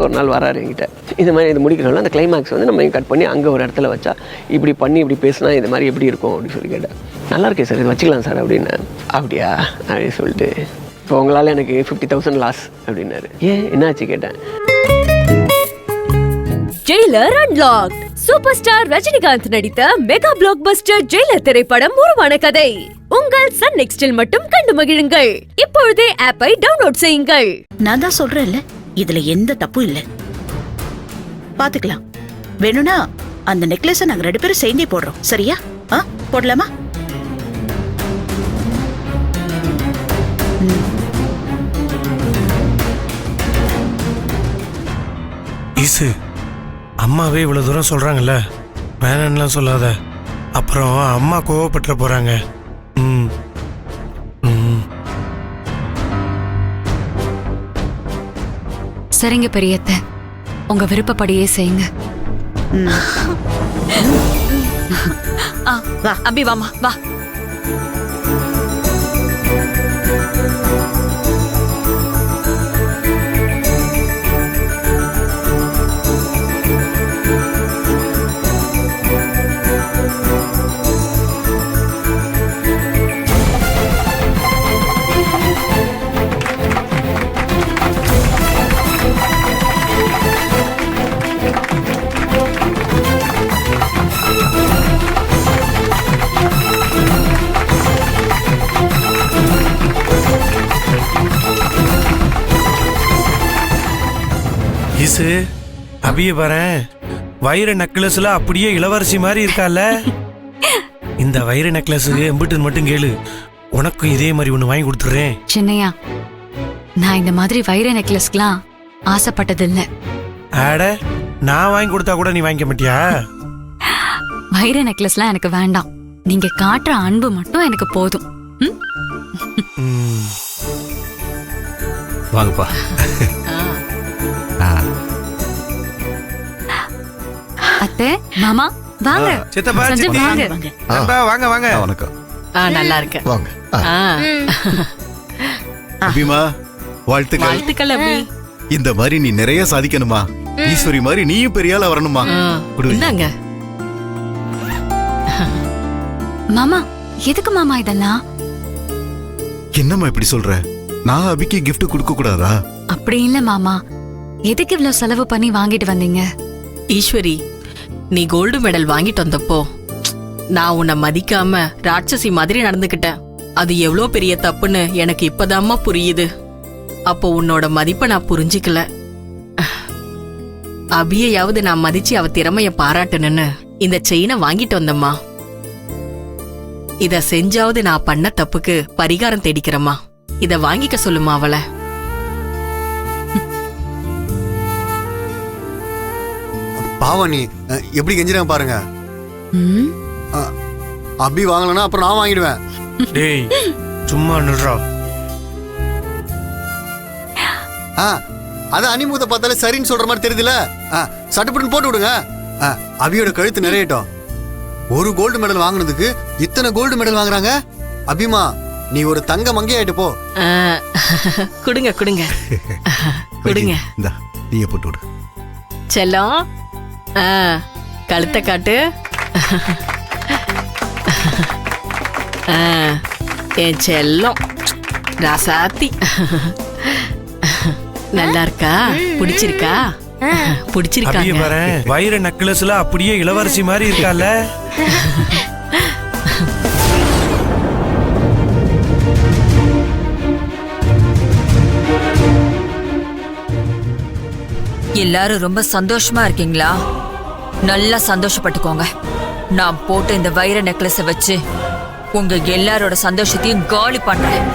ஒரு நாள் வராரு என்கிட்ட. இது மாதிரி இது முடிக்கிறோம்ல அந்த கிளைமேக்ஸ் வந்து நம்ம கட் பண்ணி அங்கே ஒரு இடத்துல வச்சா இப்படி பண்ணி இப்படி பேசினா இது மாதிரி எப்படி இருக்கும் அப்படின்னு சொல்லி கேட்டேன். நல்லா இருக்கே சார், இது வச்சுக்கலாம் சார் அப்படின்னு. அப்படியா அப்படின்னு சொல்லிட்டு இப்போ உங்களால் எனக்கு 50,000 லாஸ் அப்படின்னாரு. ஏன் என்னாச்சு கேட்டேன். Jailer unlocked. Super star Rajinikanth நடித்த மெகா பிளாக் பஸ்டர் ஜெயிலர் திரைப்படம் உருவான கதை உங்கள் சன் நெக்ஸ்டில் மட்டும் கண்டு மகிழுங்கள். இப்பொழுதே ஆப்பை டவுன்லோட் செய்யுங்கள். நான் தான் சொல்றேன்ல, இதுல எந்த தப்பும் இல்ல. பாத்துக்கலாம். வேணும்னா அந்த நெக்லஸ நாங்க 2 பேரும் சேர்ந்தே போடுறோம். சரியா? போடலாமா? ஈசு, அம்மாவே இவ்வளவு தூரம் சொல்றாங்கல்ல, வேணான்னுலாம் சொல்லாத. அப்புறம் அம்மா கோவப்பட்டுற போறாங்க. சரிங்க பெரியத்த, உங்க விருப்பப்படியே செய்யுங்க. அபி வாமா வா. ஈசு, அபிய பாரேன், வைர நெக்லஸ்ல அப்படியே இளவரசி மாதிரி இருக்கால. இந்த வைர நெக்லஸ் எம்பிட்டு மட்டும் கேளு, உனக்கு இதே மாதிரி ஒண்ணு வாங்கி கொடுத்துறேன். சின்னையா, நான் இந்த மாதிரி வைர நெக்லஸ்க்குலாம் ஆசைப்பட்டது இல்ல. ஆட, நான் வாங்கி கொடுத்தா கூட நீ வாங்கிக்க மாட்டியா? வைர நெக்லஸ்லாம் எனக்கு வேண்டாம். நீங்க காட்டுற அன்பு மட்டும் எனக்கு போதும். வாங்கப்பா. அத்தை, மாமா வாங்க. சித்தப்பா, சித்தி வாங்க வாங்க வாங்க. வணக்கம். நல்லா இருக்கு. வாங்க. அபிமா, வாழ்த்துக்கள். வாழ்த்துக்கள் அபி. இந்த மாதிரி நீ நிறைய சாதிக்கணுமா. ஈஸ்வரி மாதிரி நீயும் பெரிய ஆளா வரணுமா. இந்தாங்க. மாமா, எதுக்கு மாமா இதெல்லாம்? என்னம்மா இப்படி சொல்ற? நான் அபிக்கு கிஃப்ட் கொடுக்க கூடாதா? அப்படி இல்ல மாமா, எதுக்கு இவ்வளவு செலவு பண்ணி வாங்கிட்டு வந்தீங்க? ஈஸ்வரி, நீ கோல்டு மெடல் வாங்கிட்டு வந்தப்போ நான் உன்னை மதிக்காம ராட்சசி மாதிரி நடந்துக்கிட்டேன். அது எவ்வளோ பெரிய தப்புன்னு எனக்கு இப்பதாம்மா புரியுது. அப்போ உன்னோட மதிப்பை நான் புரிஞ்சிக்கல. அபியையாவது நான் மதிச்சு அவ திறமைய பாராட்டணுன்னு இந்த செயினை வாங்கிட்டு வந்தம்மா. இத செஞ்சாவது நான் பண்ண தப்புக்கு பரிகாரம் தேடிக்கிறேம்மா. இத வாங்கிக்க சொல்லுமா அவளை. பாவம், நீ எப்படி கெஞ்சிரேன் பாருங்க. அபி வாங்கலன்னா அப்புறம் நான் வாங்கிடுவேன். டேய், சும்மா நில்றா. அது அனிமுகத்தை பார்த்தாலே சரின்னு சொல்ற மாதிரி தெரியுதுல. சட்டுப்பட்டு போட்டு விடுங்க. அபியோட கழுத்து நிறையட்டும். ஒரு கோல்டு மெடல் வாங்கினதுக்கு இத்தனை கோல்டு மெடல் வாங்குறாங்க. அபிமா, நீ ஒரு தங்க மங்கையாயிட்டு போ. குடுங்க குடுங்க குடுங்க. நீங்க போட்டு விடு. செல்லம், கழுத்தை காட்டு. என் செல்லம் ராசாத்தி. நல்லா இருக்கா? பிடிச்சிருக்கா? பிடிச்சிருக்காங்க. வைர நெக்லஸ்ல அப்படியே இளவரசி மாதிரி இருக்கால. எல்லாரும் ரொம்ப சந்தோஷமா இருக்கீங்களா? நல்லா சந்தோஷப்பட்டுக்கோங்க. நான் போட்ட இந்த வைர நெக்லஸை வச்சு உங்க எல்லாரோட சந்தோஷத்தையும் காலி பண்றேன்.